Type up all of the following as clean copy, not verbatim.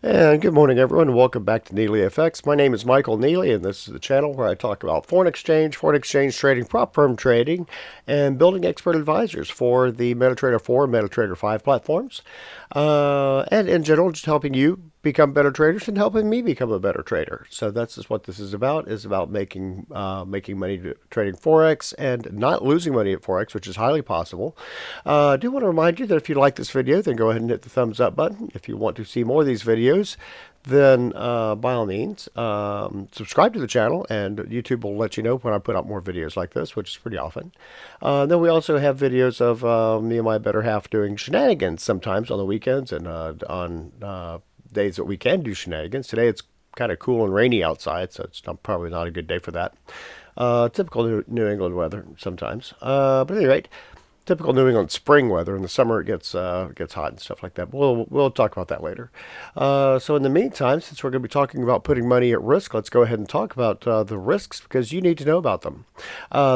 And good morning, everyone. Welcome back to NeelyFX. My name is Michael Neely, and this is the channel where I talk about foreign exchange trading, prop firm trading, and building expert advisors for the MetaTrader 4 and MetaTrader 5 platforms. And in general, just helping you become better traders and helping me become a better trader. So that's just what this is about making money trading Forex and not losing money at Forex, which is highly possible. I do want to remind you that if you like this video, then go ahead and hit the thumbs up button. If you want to see more of these videos, then by all means, subscribe to the channel, and YouTube will let you know when I put out more videos like this, which is pretty often. Then we also have videos of me and my better half doing shenanigans sometimes on the weekends and on days that we can do shenanigans. Today it's kind of cool and rainy outside, so it's probably not a good day for that. Typical New England weather sometimes. But at any rate, typical New England spring weather. In the summer, it gets hot and stuff like that. But we'll talk about that later. So in the meantime, since we're going to be talking about putting money at risk, let's go ahead and talk about the risks because you need to know about them.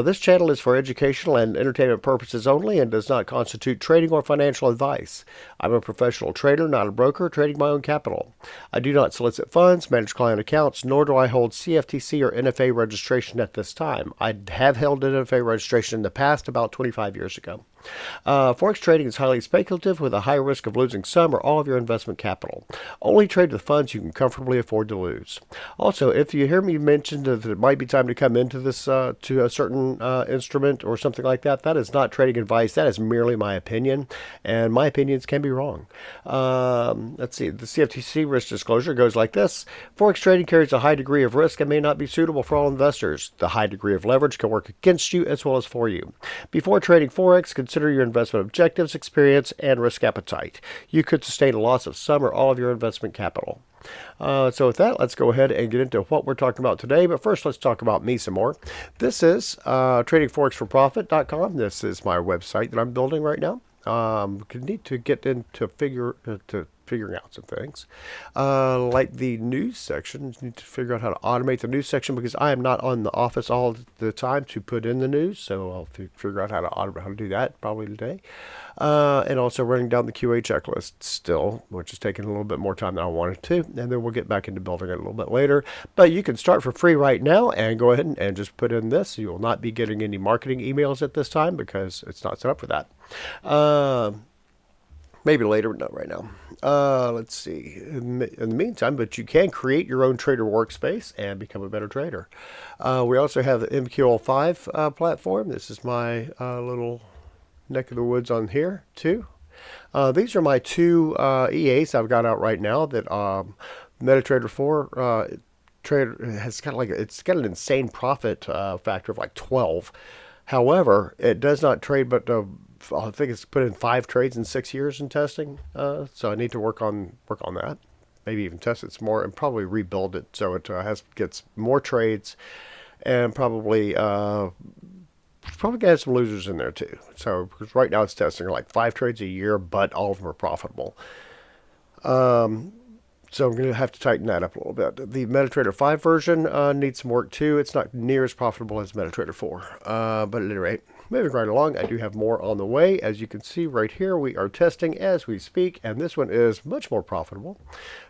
This channel is for educational and entertainment purposes only and does not constitute trading or financial advice. I'm a professional trader, not a broker, trading my own capital. I do not solicit funds, manage client accounts, nor do I hold CFTC or NFA registration at this time. I have held an NFA registration in the past, about 25 years ago. Forex trading is highly speculative with a high risk of losing some or all of your investment capital. Only trade with funds you can comfortably afford to lose. Also, if you hear me mention that it might be time to come into this to a certain instrument or something like that, that is not trading advice. That is merely my opinion, and my opinions can be wrong. Let's see. The CFTC risk disclosure goes like this. Forex trading carries a high degree of risk and may not be suitable for all investors. The high degree of leverage can work against you as well as for you. Before trading Forex, consider your investment objectives, experience, and risk appetite. You could sustain a loss of some or all of your investment capital. So with that, let's go ahead and get into what we're talking about today. But first, let's talk about me some more. This is tradingforexforprofit.com. This is my website that I'm building right now. Need to get into figuring out some things. Like the news section, need to figure out how to automate the news section because I am not on the office all the time to put in the news. So I'll figure out how to do that probably today. And also running down the QA checklist still, which is taking a little bit more time than I wanted to. And then we'll get back into building it a little bit later. But you can start for free right now and go ahead and just put in this. You will not be getting any marketing emails at this time because it's not set up for that. Maybe later, but not right now. Let's see. In the meantime, but you can create your own trader workspace and become a better trader. We also have the MQL5 platform. This is my little neck of the woods on here too. These are my two EAs I've got out right now that MetaTrader 4 trader has got it's got an insane profit factor of like 12. However, it does not trade but I think it's put in 5 trades in 6 years in testing. So I need to work on that. Maybe even test it some more and probably rebuild it so it gets more trades and probably gonna have some losers in there too. So because right now it's testing like 5 trades a year, but all of them are profitable. So I'm going to have to tighten that up a little bit. The MetaTrader 5 version needs some work too. It's not near as profitable as MetaTrader 4. But at any rate, moving right along, I do have more on the way. As you can see right here, we are testing as we speak, and this one is much more profitable.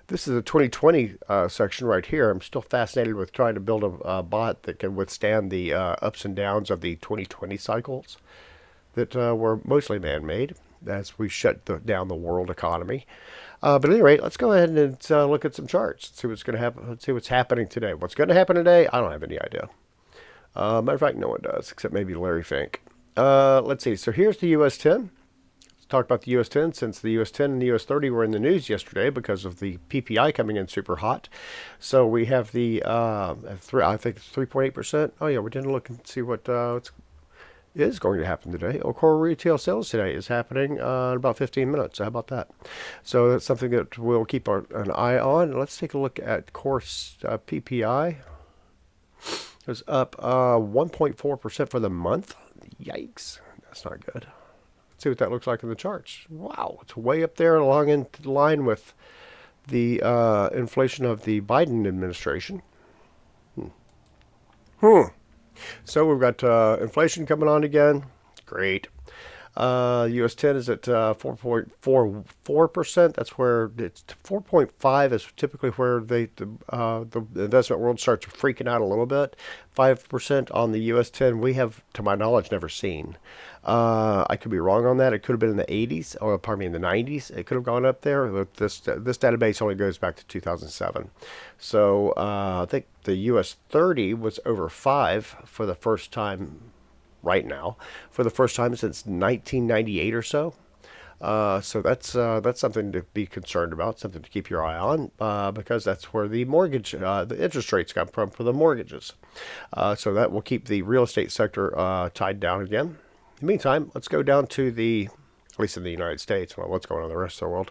This is a 2020 section right here. I'm still fascinated with trying to build a bot that can withstand the ups and downs of the 2020 cycles that were mostly man-made as we shut down the world economy. But at any rate, let's go ahead and look at some charts. See what's going to happen. Let's see what's happening today. What's going to happen today? I don't have any idea. Matter of fact, no one does, except maybe Larry Fink. Let's see. So here's the US 10. Let's talk about the US 10 since the US 10 and the US 30 were in the news yesterday because of the PPI coming in super hot. So we have the, I think it's 3.8%. Oh, yeah, we didn't look and see what is going to happen today. Core retail sales today is happening in about 15 minutes. How about that? So that's something that we'll keep an eye on. Let's take a look at core PPI. It was up 1.4% for the month. Yikes. That's not good. Let's see what that looks like in the charts. Wow. It's way up there along in line with the inflation of the Biden administration. So we've got inflation coming on again. Great. US 10 is at 4.44%. That's where it's 4.5 is typically where the investment world starts freaking out a little bit. 5% on the US 10 we have, to my knowledge, never seen. I could be wrong on that. It could have been in the 80s, or pardon me, in the 90s. It could have gone up there. This database only goes back to 2007. So I think the US 30 was over 5 for the first time right now, for the first time since 1998 or so. So that's something to be concerned about, something to keep your eye on, because that's where the the interest rates come from for the mortgages. So that will keep the real estate sector tied down again. In the meantime, let's go down to at least in the United States, well, what's going on in the rest of the world.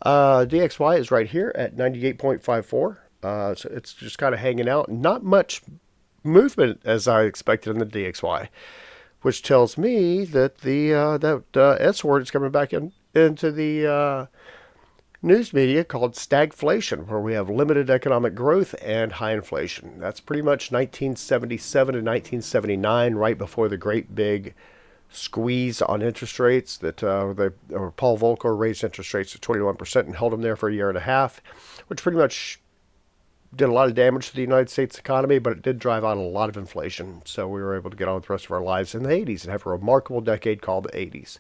DXY is right here at 98.54. So it's just kind of hanging out. Not much movement as I expected in the DXY, which tells me that the S word is coming back into the news media called stagflation, where we have limited economic growth and high inflation. That's pretty much 1977 to 1979, right before the great big squeeze on interest rates that Paul Volcker raised interest rates to 21% and held them there for a year and a half, which pretty much did a lot of damage to the United States economy, but it did drive out a lot of inflation. So we were able to get on with the rest of our lives in the 80s and have a remarkable decade called the 80s.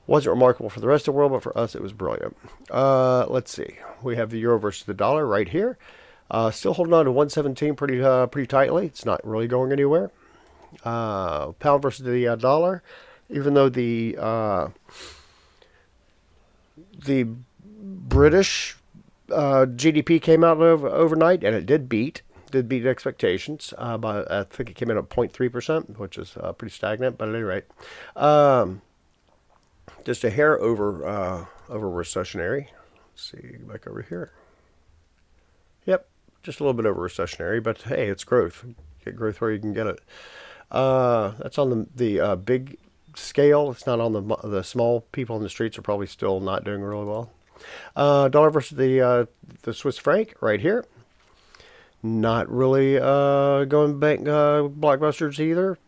Wasn't remarkable for the rest of the world, but for us it was brilliant. Let's see. We have the euro versus the dollar right here. Still holding on to 117 pretty tightly. It's not really going anywhere. Pound versus the dollar, even though the British GDP came out overnight, and it did beat expectations. I think it came in at 0.3%, which is pretty stagnant. But at any rate, just a hair over recessionary. Let's see, back over here. Yep, just a little bit over recessionary, but hey, it's growth. Get growth where you can get it. That's on the big scale. It's not on the small. People in the streets are probably still not doing really well. Dollar versus the Swiss franc right here. Not really going bank blockbusters either,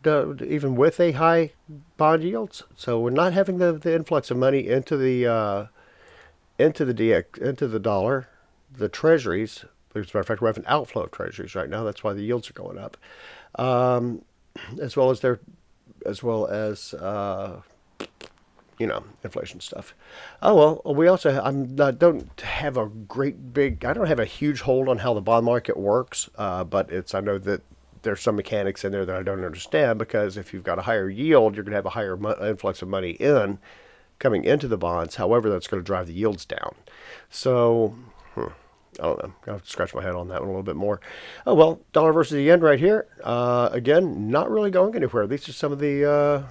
even with a high bond yields. So we're not having the influx of money into the dollar, the treasuries. As a matter of fact, we're having outflow of treasuries right now. That's why the yields are going up, as well as inflation stuff. Oh well, we also don't have a I don't have a huge hold on how the bond market works, but I know that there's some mechanics in there that I don't understand, because if you've got a higher yield, you're going to have a higher influx of money coming into the bonds. However, that's going to drive the yields down. So, I don't know. I'll have to scratch my head on that one a little bit more. Oh well, dollar versus the yen right here. Again, not really going anywhere. These are some of the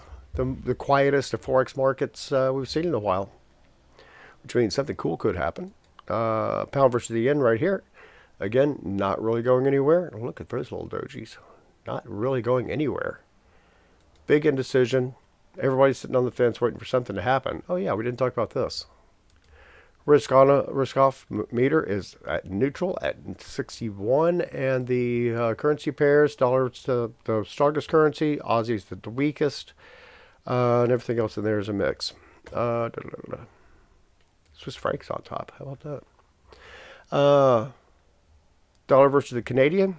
quietest of Forex markets we've seen in a while, which means something cool could happen. Pound versus the yen right here. Again, not really going anywhere. Look at those little dojis. Not really going anywhere. Big indecision. Everybody's sitting on the fence waiting for something to happen. Oh yeah, we didn't talk about this. Risk off meter is at neutral at 61, and the currency pairs, dollar is the strongest currency, Aussie is the weakest, and everything else in there is a mix. Swiss franc's on top. How about that? Dollar versus the Canadian.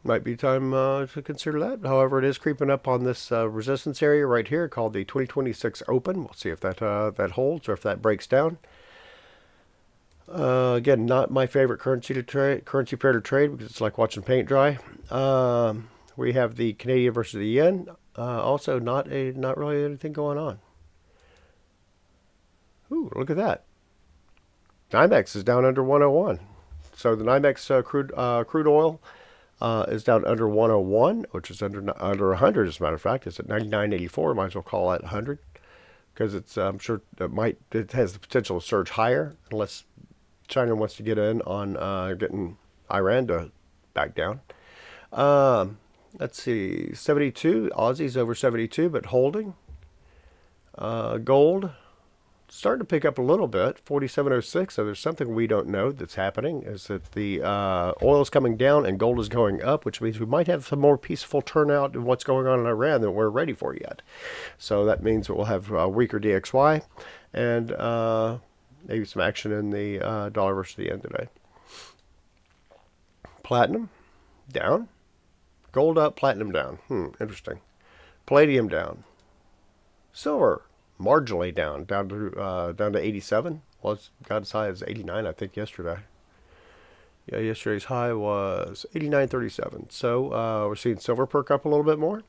Might be time to consider that. However, it is creeping up on this resistance area right here called the 2026 Open. We'll see if that holds or if that breaks down. Again, not my favorite currency pair to trade, because it's like watching paint dry. We have the Canadian versus the yen. Also, not really anything going on. Ooh, look at that. NYMEX is down under 101. So the NYMEX crude oil is down under 101, which is under 100 as a matter of fact. It's at 99.84. Might as well call that 100, because I'm sure it has the potential to surge higher unless China wants to get in on getting Iran to back down. Let's see, 72. Aussie's over 72, but holding. Gold, starting to pick up a little bit, 47.06. So there's something we don't know that's happening. Is that the oil is coming down and gold is going up, which means we might have some more peaceful turnout in what's going on in Iran than we're ready for yet. So that means we'll have a weaker DXY and maybe some action in the dollar versus the yen today. Platinum down, gold up, platinum down. Interesting. Palladium down. Silver marginally down to 87. Well, it's got as high as 89, I think, yesterday. Yeah, yesterday's high was 89.37. So we're seeing silver perk up a little bit more.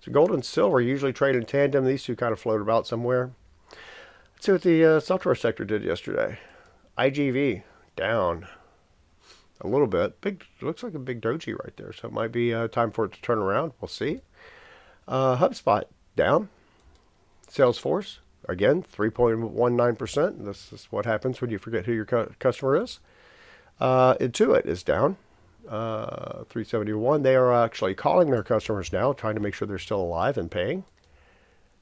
So gold and silver usually trade in tandem. These two kind of float about somewhere. Let's see what the software sector did yesterday. IGV down a little bit. Big, looks like a big doji right there. So it might be time for it to turn around. We'll see. HubSpot down. Salesforce, again, 3.19%. This is what happens when you forget who your customer is. Intuit is down, 371. They are actually calling their customers now, trying to make sure they're still alive and paying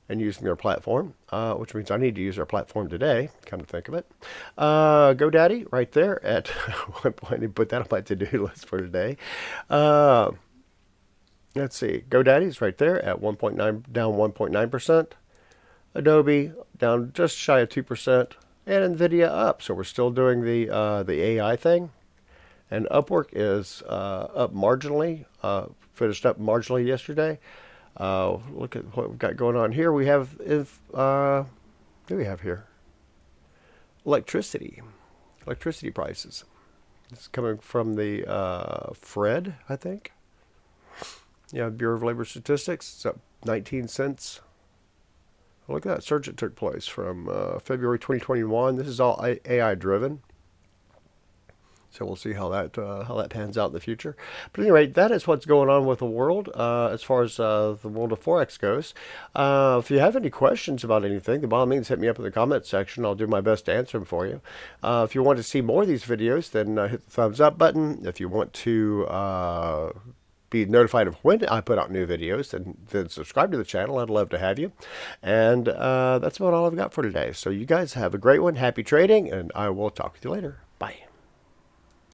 and using their platform, which means I need to use their platform today, come to think of it. GoDaddy, right there at one point, I put that on my to-do list for today. Let's see, GoDaddy's right there at 1.9, down 1.9%. Adobe down just shy of 2%, and Nvidia up. So we're still doing the AI thing, and Upwork is up marginally. Finished up marginally yesterday. Look at what we've got going on here. We have what do we have here? Electricity prices. This is coming from the Fred, I think. Yeah, Bureau of Labor Statistics. It's up 19 cents. Look at that surge that took place from February 2021. This is all AI driven. So we'll see how that pans out in the future. But anyway, that is what's going on with the world as far as the world of Forex goes. If you have any questions about anything, by all means, hit me up in the comments section. I'll do my best to answer them for you. If you want to see more of these videos, then hit the thumbs up button. If you want to be notified of when I put out new videos, then subscribe to the channel. I'd love to have you. And that's about all I've got for today. So you guys have a great one. Happy trading, and I will talk with you later. Bye.